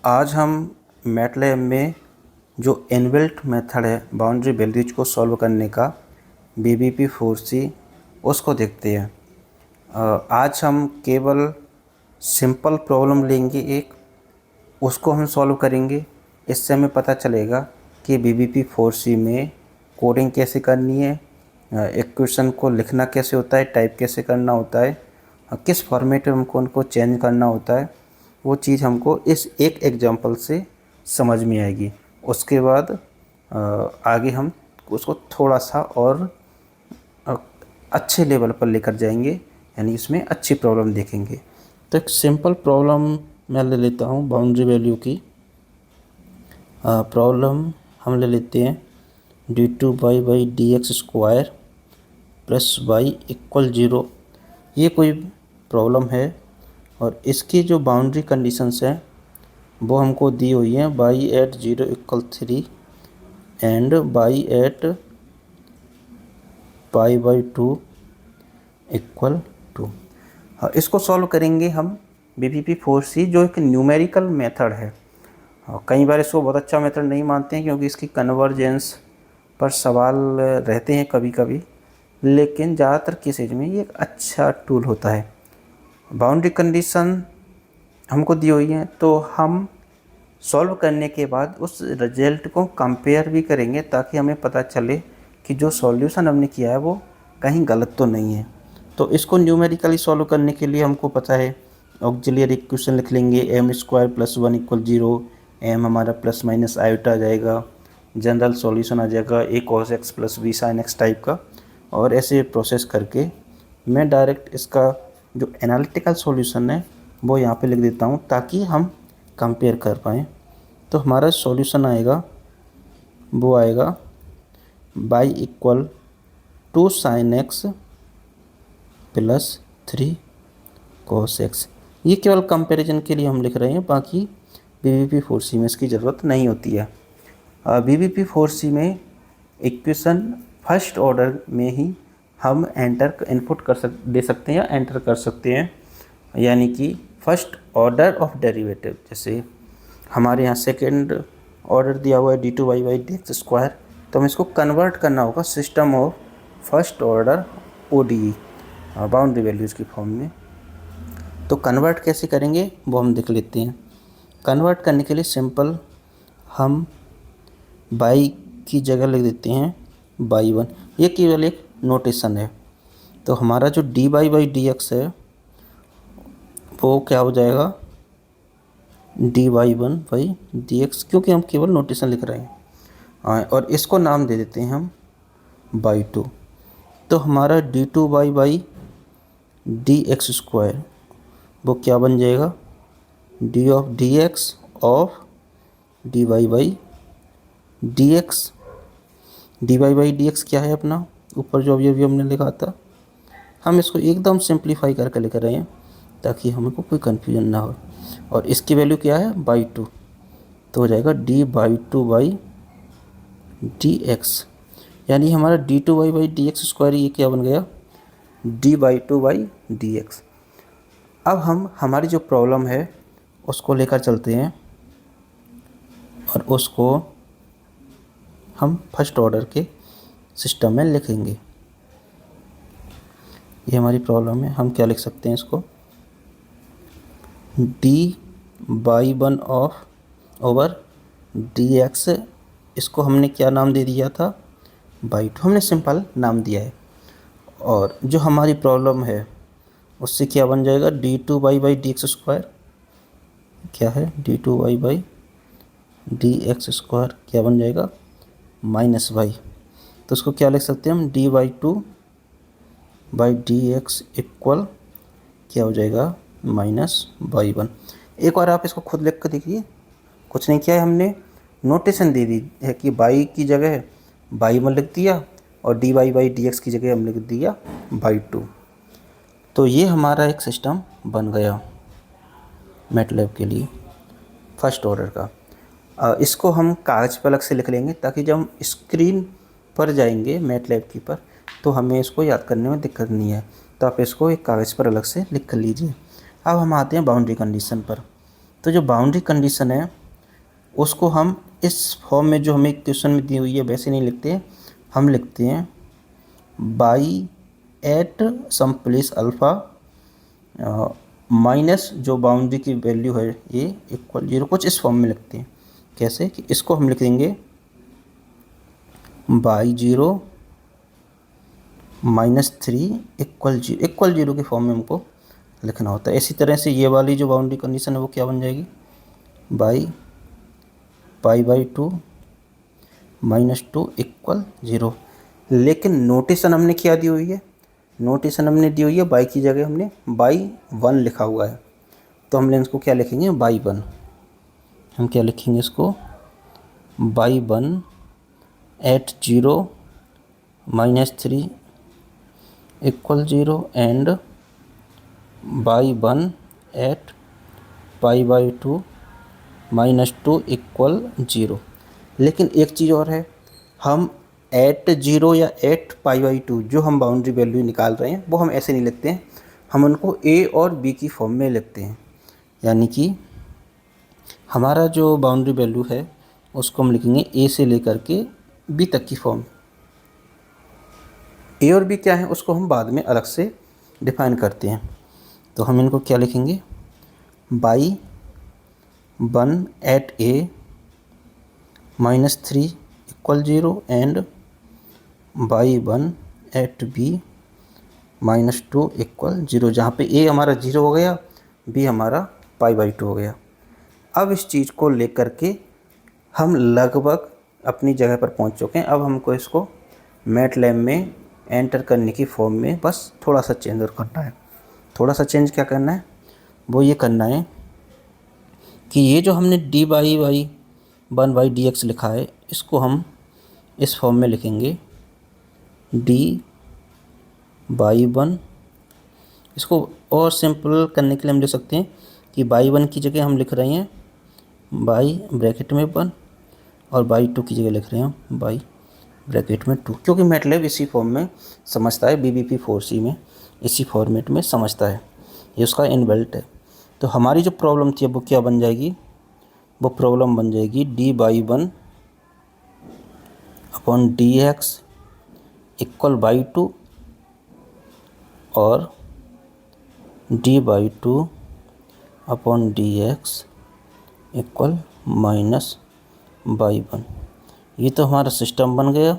आज हम मैटलैब में जो इनबिल्ट मेथड है बाउंड्री वैल्यूज को सॉल्व करने का BBP4C उसको देखते हैं। आज हम केवल सिंपल प्रॉब्लम लेंगे, एक उसको हम सॉल्व करेंगे। इससे हमें पता चलेगा कि BBP4C में कोडिंग कैसे करनी है, इक्वेशन को लिखना कैसे होता है, टाइप कैसे करना होता है, किस फॉर्मेट में हमको उनको चेंज करना होता है। वो चीज़ हमको इस एक एग्जांपल से समझ में आएगी। उसके बाद आगे हम उसको थोड़ा सा और अच्छे लेवल पर लेकर जाएंगे, यानी इसमें अच्छी प्रॉब्लम देखेंगे। तो एक सिंपल प्रॉब्लम मैं ले लेता हूँ बाउंड्री वैल्यू की। प्रॉब्लम हम ले लेते हैं d2y/dx² प्लस y इक्वल 0। ये कोई प्रॉब्लम है और इसकी जो बाउंड्री कंडीशंस हैं वो हमको दी हुई हैं y at 0 equal 3 and y at π/2 equal 2। इसको सॉल्व करेंगे हम BBP4C, जो एक न्यूमेरिकल मेथड है। कई बार इसको बहुत अच्छा मेथड नहीं मानते हैं क्योंकि इसकी कन्वर्जेंस पर सवाल रहते हैं कभी कभी, लेकिन ज़्यादातर केसेज में ये एक अच्छा टूल होता है। बाउंड्री कंडीशन हमको दी हुई है तो हम सॉल्व करने के बाद उस रिजल्ट को कंपेयर भी करेंगे ताकि हमें पता चले कि जो सॉल्यूशन हमने किया है वो कहीं गलत तो नहीं है। तो इसको न्यूमेरिकली सॉल्व करने के लिए हमको पता है ऑक्सिलियरी इक्वेशन लिख लेंगे m² + 1 = 0। m हमारा प्लस माइनस आयोटा आ जाएगा, जनरल सॉल्यूशन आ जाएगा a cos x + b sin x type का। और ऐसे प्रोसेस करके मैं डायरेक्ट इसका जो एनालिटिकल सॉल्यूशन है वो यहाँ पे लिख देता हूँ ताकि हम कंपेयर कर पाएँ। तो हमारा सॉल्यूशन आएगा, वो आएगा y = 2 sin x + 3 cos x। ये केवल कंपैरिजन के लिए हम लिख रहे हैं, बाकी BBP4C में इसकी ज़रूरत नहीं होती है। BBP4C में इक्वेशन फर्स्ट ऑर्डर में ही हम इनपुट दे सकते हैं या एंटर कर सकते हैं, यानी कि फर्स्ट ऑर्डर ऑफ डेरिवेटिव। जैसे हमारे यहाँ सेकेंड ऑर्डर दिया हुआ है d2y/dx², तो हमें इसको कन्वर्ट करना होगा system of first order ODE boundary values की फॉर्म में। तो कन्वर्ट कैसे करेंगे वो हम देख लेते हैं। कन्वर्ट करने के लिए सिंपल हम y की जगह लिख देते हैं y1। ये केवल एक नोटेशन है। तो हमारा जो dy/dx है वो क्या हो जाएगा dy1/dx, क्योंकि हम केवल नोटेशन लिख रहे हैं। और इसको नाम दे देते हैं हम y2। तो हमारा d2y/dx² वो क्या बन जाएगा d(dx) ऑफ dy/dx। dy/dx क्या है अपना, ऊपर जो अभी हमने लिखा था, हम इसको एकदम सिंप्लीफाई करके लिख रहे हैं ताकि हमको कोई कन्फ्यूजन ना हो। और इसकी वैल्यू क्या है y2, तो हो जाएगा d/2/dx, यानी हमारा d2y/dx², ये क्या बन गया d/2/dx। अब हम हमारी जो प्रॉब्लम है उसको लेकर चलते हैं और उसको हम फर्स्ट ऑर्डर के सिस्टम में लिखेंगे। ये हमारी प्रॉब्लम है। हम क्या लिख सकते हैं इसको dy1/dx। इसको हमने क्या नाम दे दिया था y2, हमने सिंपल नाम दिया है। और जो हमारी प्रॉब्लम है उससे क्या बन जाएगा d2y/dx², क्या है d2y/dx² क्या बन जाएगा -y। तो उसको क्या लिख सकते हैं हम dy2/dx इक्वल क्या हो जाएगा -y1। एक बार आप इसको खुद लिख कर देखिए। कुछ नहीं किया है हमने, नोटेशन दे दी है कि y की जगह y1 लिख दिया और dy/dx की जगह हम लिख दिया y2। तो ये हमारा एक सिस्टम बन गया मैटलैब के लिए फर्स्ट ऑर्डर का। इसको हम कागज़ पर अलग से लिख लेंगे ताकि जब हम स्क्रीन पर जाएंगे मैटलैब की पर तो हमें इसको याद करने में दिक्कत नहीं है। तो आप इसको एक कागज़ पर अलग से लिख कर लीजिए। अब हम आते हैं बाउंड्री कंडीशन पर। तो जो बाउंड्री कंडीशन है उसको हम इस फॉर्म में जो हमें क्वेश्चन में दी हुई है वैसे नहीं लिखते हैं, हम लिखते हैं y at some place alpha minus जो बाउंड्री की वैल्यू है ये इक्वल 0, कुछ इस फॉर्म में लिखते हैं। कैसे कि इसको हम लिख देंगे बाई 0 -3 इक्वल 0 के फॉर्म में हमको लिखना होता है। इसी तरह से ये वाली जो बाउंड्री कंडीशन है वो क्या बन जाएगी, बाई π/2 -2 इक्वल 0। लेकिन नोटेशन हमने क्या दी हुई है, नोटेशन हमने दी हुई है बाई की जगह हमने बाई 1 लिखा हुआ है, तो हम इसको क्या लिखेंगे बाई 1। हम क्या लिखेंगे इसको y 1 at 0 -3 equal 0 and y 1 at π/2 -2 equal 0। लेकिन एक चीज़ और है, हम एट 0 या एट π/2 जो हम बाउंड्री वैल्यू निकाल रहे हैं वो हम ऐसे नहीं लिखते हैं, हम उनको ए और बी की फॉर्म में लिखते हैं। यानी कि हमारा जो बाउंड्री वैल्यू है उसको हम लिखेंगे ए से लेकर के बी तक की फॉर्म। ए और बी क्या है उसको हम बाद में अलग से डिफाइन करते हैं। तो हम इनको क्या लिखेंगे y 1 at A -3 equal 0 and y 1 at B -2 equal 0, जहाँ पे ए हमारा 0 हो गया, बी हमारा π/2 हो गया। अब इस चीज़ को लेकर के हम लगभग अपनी जगह पर पहुंच चुके हैं। अब हमको इसको मैटलैब में एंटर करने की फॉर्म में बस थोड़ा सा चेंज और करना है। थोड़ा सा चेंज क्या करना है, वो ये करना है कि ये जो हमने d/1/dx लिखा है इसको हम इस फॉर्म में लिखेंगे d/1। इसको और सिंपल करने के लिए हम लिख सकते हैं कि बाई 1 की जगह हम लिख रहे हैं बाई ब्रैकेट में 1 और बाई 2 की जगह लिख रहे हैं बाई ब्रैकेट में 2, क्योंकि मैटलैब इसी फॉर्म में समझता है, BBP4C में इसी फॉर्मेट में समझता है, ये उसका इनबिल्ट है। तो हमारी जो प्रॉब्लम थी वो क्या बन जाएगी, वो प्रॉब्लम बन जाएगी d/1/dx इक्वल बाई 2 और d/2/dx इक्वल -बाई 1। ये तो हमारा सिस्टम बन गया।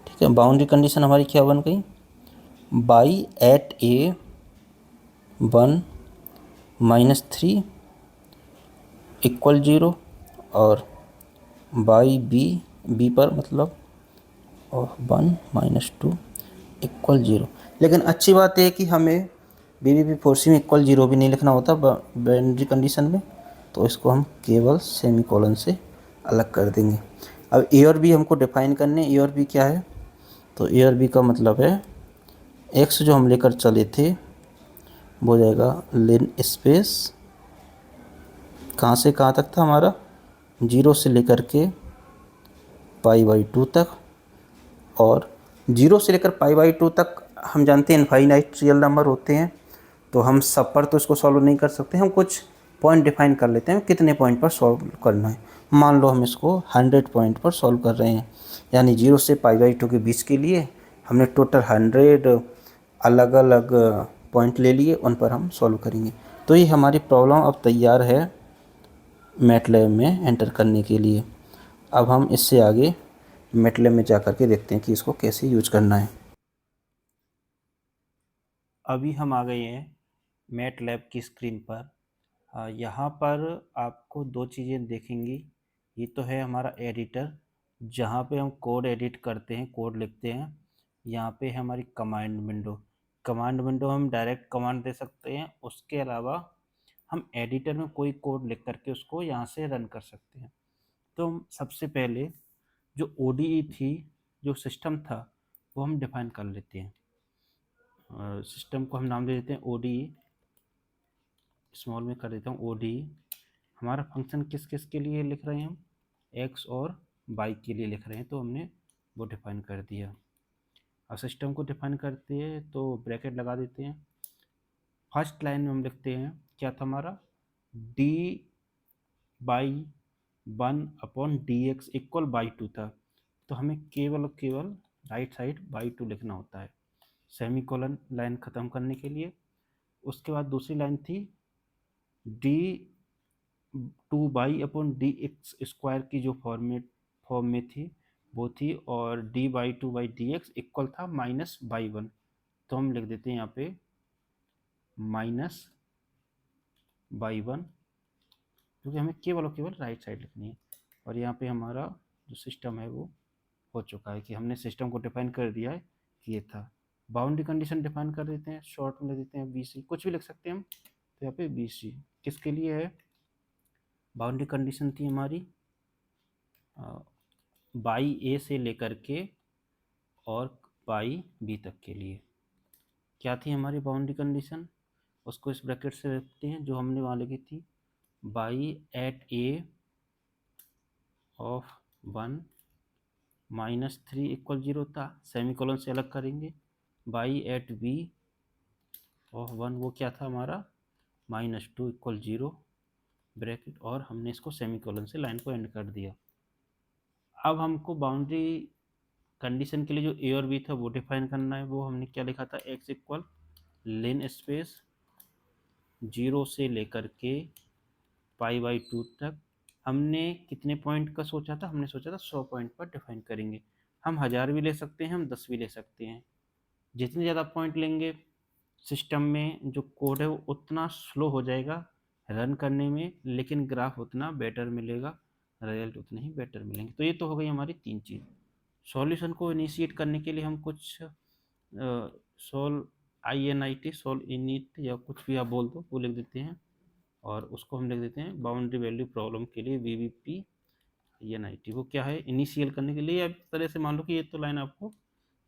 ठीक है, बाउंड्री कंडीशन हमारी क्या बन गई, बाई एट ए 1 -3 इक्वल 0 और बाई बी पर मतलब और 1 -2 इक्वल 0। लेकिन अच्छी बात है कि हमें BBP4C में इक्वल 0 भी नहीं लिखना होता बाउंड्री कंडीशन में, तो इसको हम केवल सेमीकोलन से अलग कर देंगे। अब ए और बी हमको डिफाइन करने, ए और बी क्या है, तो ए और बी का मतलब है एक्स जो हम लेकर चले थे वो हो जाएगा लिन स्पेस कहाँ से कहाँ तक था हमारा, 0 से लेकर के π/2 तक, और 0 से लेकर π/2 तक हम जानते हैं इनफाइनाइट रियल नंबर होते हैं, तो हम सब पर तो इसको सॉल्व नहीं कर सकते, हम कुछ पॉइंट डिफाइन कर लेते हैं कितने पॉइंट पर सॉल्व करना है। मान लो हम इसको 100 पॉइंट पर सॉल्व कर रहे हैं, यानी 0 से π/2 के बीच के लिए हमने टोटल 100 अलग अलग पॉइंट ले लिए, उन पर हम सॉल्व करेंगे। तो ये हमारी प्रॉब्लम अब तैयार है मैटलैब में एंटर करने के लिए। अब हम इससे आगे मैटलैब में जा कर के देखते हैं कि इसको कैसे यूज करना है। अभी हम आ गए हैं मैटलैब की स्क्रीन पर। यहाँ पर आपको दो चीज़ें देखेंगी। ये तो है हमारा एडिटर जहाँ पे हम कोड एडिट करते हैं, कोड लिखते हैं। यहाँ पे है हमारी कमांड विंडो। कमांड विंडो हम डायरेक्ट कमांड दे सकते हैं, उसके अलावा हम एडिटर में कोई कोड लिख करके उसको यहाँ से रन कर सकते हैं। तो हम सबसे पहले जो ODE थी, जो सिस्टम था, वो हम डिफाइन कर लेते हैं। सिस्टम को हम नाम दे देते हैं ODE, स्मॉल में कर देता हूँ ODE। हमारा फंक्शन किस किस के लिए लिख रहे हैं हम, एक्स और वाई के लिए लिख रहे हैं, तो हमने वो डिफाइन कर दिया। अब सिस्टम को डिफाइन करते हैं तो ब्रैकेट लगा देते हैं। फर्स्ट लाइन में हम लिखते हैं क्या था हमारा D by 1/dx equal by 2 था, तो हमें केवल और केवल राइट साइड बाई 2 लिखना होता है सेमीकोलन लाइन ख़त्म करने के लिए। उसके बाद दूसरी लाइन थी डी 2/(डी)x² की जो फॉर्म में थी वो थी, और d/2/dx इक्वल था -/1, तो हम लिख देते हैं यहाँ पे -/1, क्योंकि हमें केवल और केवल राइट साइड लिखनी है। और यहाँ पे हमारा जो सिस्टम है वो हो चुका है कि हमने सिस्टम को डिफाइन कर दिया है कि ये था। बाउंड्री कंडीशन डिफाइन कर देते हैं, शॉर्ट में लिख देते हैं BC, कुछ भी लिख सकते हैं हम, तो यहाँ पे BC किसके लिए है, बाउंड्री कंडीशन थी हमारी बाई ए से लेकर के और बाई बी तक के लिए। क्या थी हमारी बाउंड्री कंडीशन, उसको इस ब्रैकेट से रखते हैं जो हमने वहाँ लिखी थी, y at A of 1 -3 equal 0 था, सेमीकोलन से अलग करेंगे, बाई एट बी ऑफ 1 वो क्या था हमारा -2 इक्वल 0 ब्रैकेट, और हमने इसको सेमीकोलन से लाइन को एंड कर दिया। अब हमको बाउंड्री कंडीशन के लिए जो ए और बी था वो डिफाइन करना है, वो हमने क्या लिखा था, x इक्वल लेन स्पेस 0 से लेकर के π/2 तक। हमने कितने पॉइंट का सोचा था, हमने सोचा था 100 पॉइंट पर डिफाइन करेंगे। हम 1000 भी ले सकते हैं, हम 10 भी ले सकते हैं। जितने ज़्यादा पॉइंट लेंगे सिस्टम में जो कोड है वो उतना स्लो हो जाएगा रन करने में, लेकिन ग्राफ उतना बेटर मिलेगा, रिजल्ट उतने ही बेटर मिलेंगे। तो ये तो हो गई हमारी 3 चीज़। सॉल्यूशन को इनिशिएट करने के लिए हम कुछ सोल INIT सोल इनिट या कुछ भी आप बोल दो वो लिख देते हैं, और उसको हम लिख देते हैं बाउंड्री वैल्यू प्रॉब्लम के लिए BVP INIT। वो क्या है, इनिशियल करने के लिए। अब इस तरह से मान लो कि ये तो लाइन आपको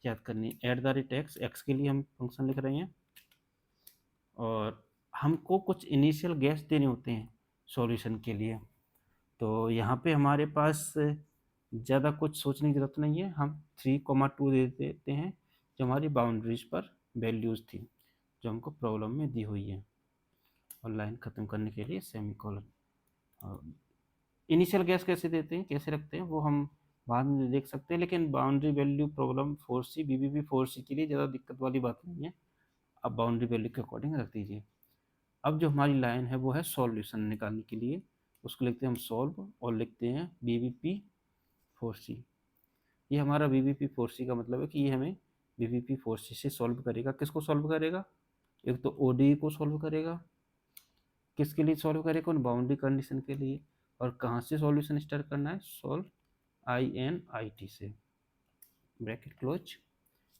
याद करनी है, @x के लिए हम फंक्शन लिख रहे हैं, और हमको कुछ इनिशियल गैस देने होते हैं सॉल्यूशन के लिए। तो यहाँ पे हमारे पास ज़्यादा कुछ सोचने की ज़रूरत नहीं है, हम 3,2 दे देते हैं जो हमारी बाउंड्रीज पर वैल्यूज़ थी जो हमको प्रॉब्लम में दी हुई है, और लाइन ख़त्म करने के लिए सेमीकोलन। इनिशियल गैस कैसे देते हैं, कैसे रखते हैं, वो हम बाद में देख सकते हैं, लेकिन boundary value problem 4C BBP 4C के लिए ज़्यादा दिक्कत वाली बात नहीं है, अब बाउंड्री वैल्यू के अकॉर्डिंग रख दीजिए। अब जो हमारी लाइन है वो है सॉल्यूशन निकालने के लिए, उसको लिखते हैं हम सॉल्व, और लिखते हैं BBP 4C। ये हमारा BBP 4C का मतलब है कि ये हमें BBP 4C से सॉल्व करेगा। किसको सॉल्व करेगा, एक तो ODE को सॉल्व करेगा, किसके लिए सॉल्व करेगा, उन बाउंड्री कंडीशन के लिए। और कहाँ से सॉल्यूशन स्टार्ट करना है, सॉल्व INIT से, ब्रैकेट क्लोज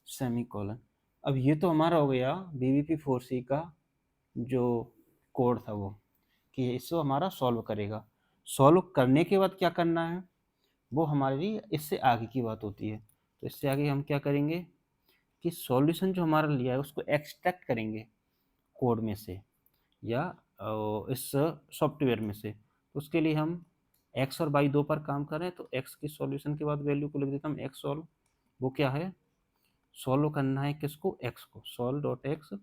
सेमीकोलन। अब ये तो हमारा हो गया BBP 4C का जो कोड था वो, कि इसको हमारा सॉल्व करेगा। सॉल्व करने के बाद क्या करना है वो हमारी इससे आगे की बात होती है। तो इससे आगे हम क्या करेंगे कि सॉल्यूशन जो हमारा लिया है उसको एक्सट्रैक्ट करेंगे कोड में से या इस सॉफ्टवेयर में से। तो उसके लिए हम x और y 2 पर काम करें, तो x की सॉल्यूशन के बाद वैल्यू को लिख देता हूँ x सॉल्व। वो क्या है, सॉल्व करना है किसको, x को, सॉल्व डॉट x।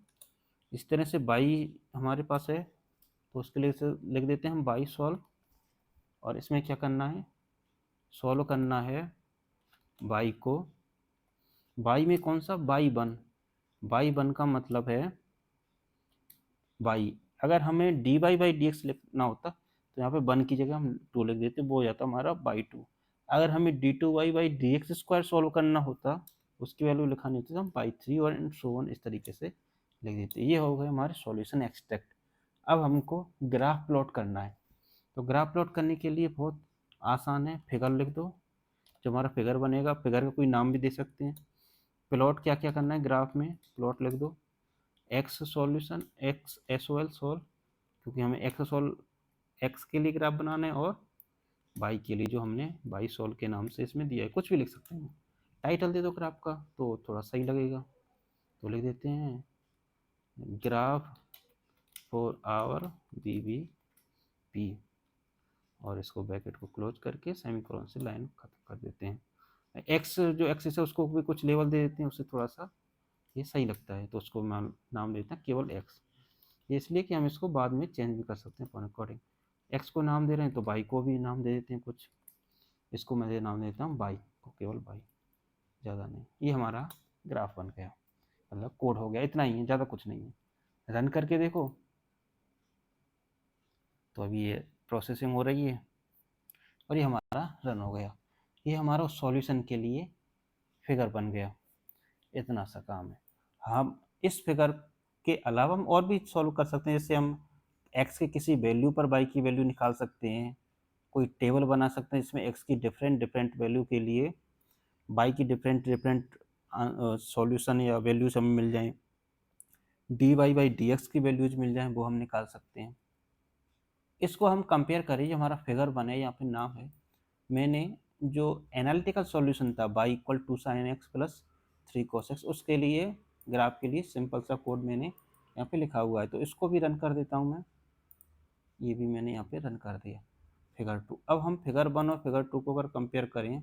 इस तरह से y हमारे पास है तो उसके लिए लिख देते हैं हम y सॉल्व, और इसमें क्या करना है, सॉल्व करना है y को, y में कौन सा, y1 का मतलब है y। अगर हमें dy/dx लिखना होता तो यहाँ पे 1 की जगह हम 2 लिख देते, वो हो जाता हमारा by2। अगर हमें d2y/dx² सॉल्व करना होता, उसकी वैल्यू लिखानी होती तो हम by3 और सो ऑन इस तरीके से लिख देते। ये हो गए हमारे सॉल्यूशन एक्सट्रैक्ट। अब हमको ग्राफ प्लॉट करना है, तो ग्राफ प्लॉट करने के लिए बहुत आसान है, फिगर लिख दो, जो हमारा फिगर बनेगा, फिगर का कोई नाम भी दे सकते हैं। प्लॉट क्या क्या करना है ग्राफ में, प्लॉट लिख दो, x solution, x SOL solve, क्योंकि हमें एक्स के लिए ग्राफ बनाना है, और वाई के लिए जो हमने वाई सॉल्व के नाम से इसमें दिया है, कुछ भी लिख सकते हैं। टाइटल दे दो ग्राफ का तो थोड़ा सही लगेगा, तो लिख देते हैं ग्राफ फॉर आवर BBP, और इसको ब्रैकेट को क्लोज करके सेमीकोलन से लाइन खत्म कर देते हैं। एक्स जो एक्सिस है उसको भी कुछ लेवल दे देते हैं, उससे थोड़ा सा ये सही लगता है, तो उसको नाम देते हैं केवल एक्स। ये इसलिए कि हम इसको बाद में चेंज भी कर सकते हैं अपने अकॉर्डिंग। एक्स को नाम दे रहे हैं तो बाई को भी नाम दे देते हैं कुछ। इसको मैं नाम देता हूँ बाई को, केवल बाई, ज़्यादा नहीं। ये हमारा ग्राफ बन गया, मतलब कोड हो गया, इतना ही है, ज़्यादा कुछ नहीं है। रन करके देखो तो अभी ये प्रोसेसिंग हो रही है और ये हमारा रन हो गया। ये हमारा सॉल्यूशन के लिए फिगर बन गया। इतना सा काम है। हम इस फिगर के अलावा हम और भी सॉल्व कर सकते हैं, जैसे हम एक्स के किसी वैल्यू पर बाई की वैल्यू निकाल सकते हैं, कोई टेबल बना सकते हैं जिसमें एक्स की डिफरेंट डिफरेंट वैल्यू के लिए बाई की डिफरेंट डिफरेंट सॉल्यूशन या वैल्यूज हमें मिल जाएं, D Y by D X की वैल्यूज मिल जाएं, वो हम निकाल सकते हैं। इसको हम कंपेयर करें, जो हमारा फिगर बने यहाँ पे नाम है, मैंने जो एनालिटिकल सॉल्यूशन था y equal to sine X plus 3 cos x, उसके लिए ग्राफ के लिए सिंपल सा कोड मैंने यहाँ पे लिखा हुआ है। तो इसको भी रन कर देता हूँ मैं, ये भी मैंने यहाँ पे रन कर दिया फिगर 2। अब हम फिगर 1 और फिगर 2 को अगर कंपेयर करें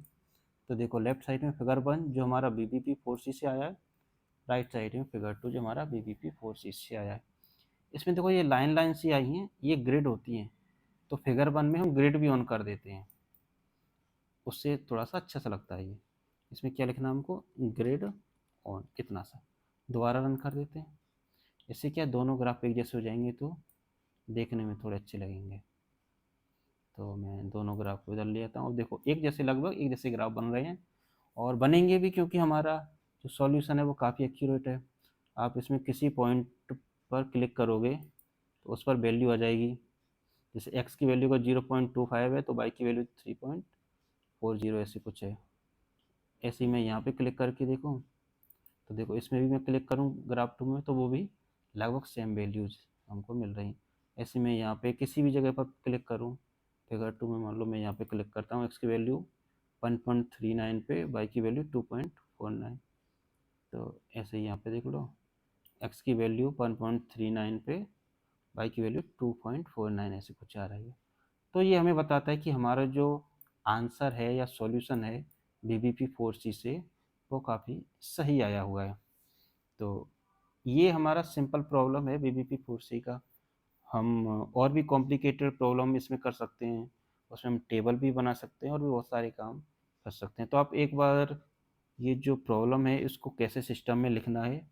तो देखो लेफ्ट साइड में फिगर 1 जो हमारा BBP4C से आया है, राइट साइड में फिगर 2 जो हमारा BBP4C से आया है। इसमें देखो ये लाइन लाइन सी आई हैं, ये ग्रिड होती हैं, तो फिगर 1 में हम ग्रिड भी ऑन कर देते हैं, उससे थोड़ा सा अच्छा सा लगता है। ये इसमें क्या लिखना है हमको, ग्रिड ऑन, इतना सा। दोबारा रन कर देते हैं, इससे क्या दोनों ग्राफ एक जैसे हो जाएंगे तो देखने में थोड़े अच्छे लगेंगे। तो मैं दोनों ग्राफ को इधर ले आता हूँ, और देखो एक जैसे, लगभग एक जैसे ग्राफ बन रहे हैं, और बनेंगे भी क्योंकि हमारा जो सॉल्यूशन है वो काफ़ी एक्यूरेट है। आप इसमें किसी पॉइंट पर क्लिक करोगे तो उस पर वैल्यू आ जाएगी, जैसे एक्स की वैल्यू का 0.25 है तो वाई की वैल्यू 3.40 ऐसी कुछ है। ऐसे ही मैं यहाँ पे क्लिक करके देखूँ तो देखो इसमें भी मैं क्लिक करूँ ग्राफ 2 में तो वो भी लगभग सेम वैल्यूज हमको मिल रही। ऐसे मैं यहाँ पे किसी भी जगह पर क्लिक करूँ फिगर 2 में, मान लो मैं यहाँ पे क्लिक करता हूँ, एक्स की वैल्यू 1.39 पे, वाई की वैल्यू 2.49, तो ऐसे ही यहाँ पे देख लो, एक्स की वैल्यू 1.39 पे, वाई की वैल्यू 2.49 ऐसे कुछ आ रही है। तो ये हमें बताता है कि हमारा जो आंसर है या सॉल्यूशन है BBP4C से वो काफ़ी सही आया हुआ है। तो ये हमारा सिंपल प्रॉब्लम है BBP4C का। हम और भी कॉम्प्लिकेटेड प्रॉब्लम इसमें कर सकते हैं, उसमें हम टेबल भी बना सकते हैं और भी बहुत सारे काम कर सकते हैं। तो आप एक बार ये जो प्रॉब्लम है इसको कैसे सिस्टम में लिखना है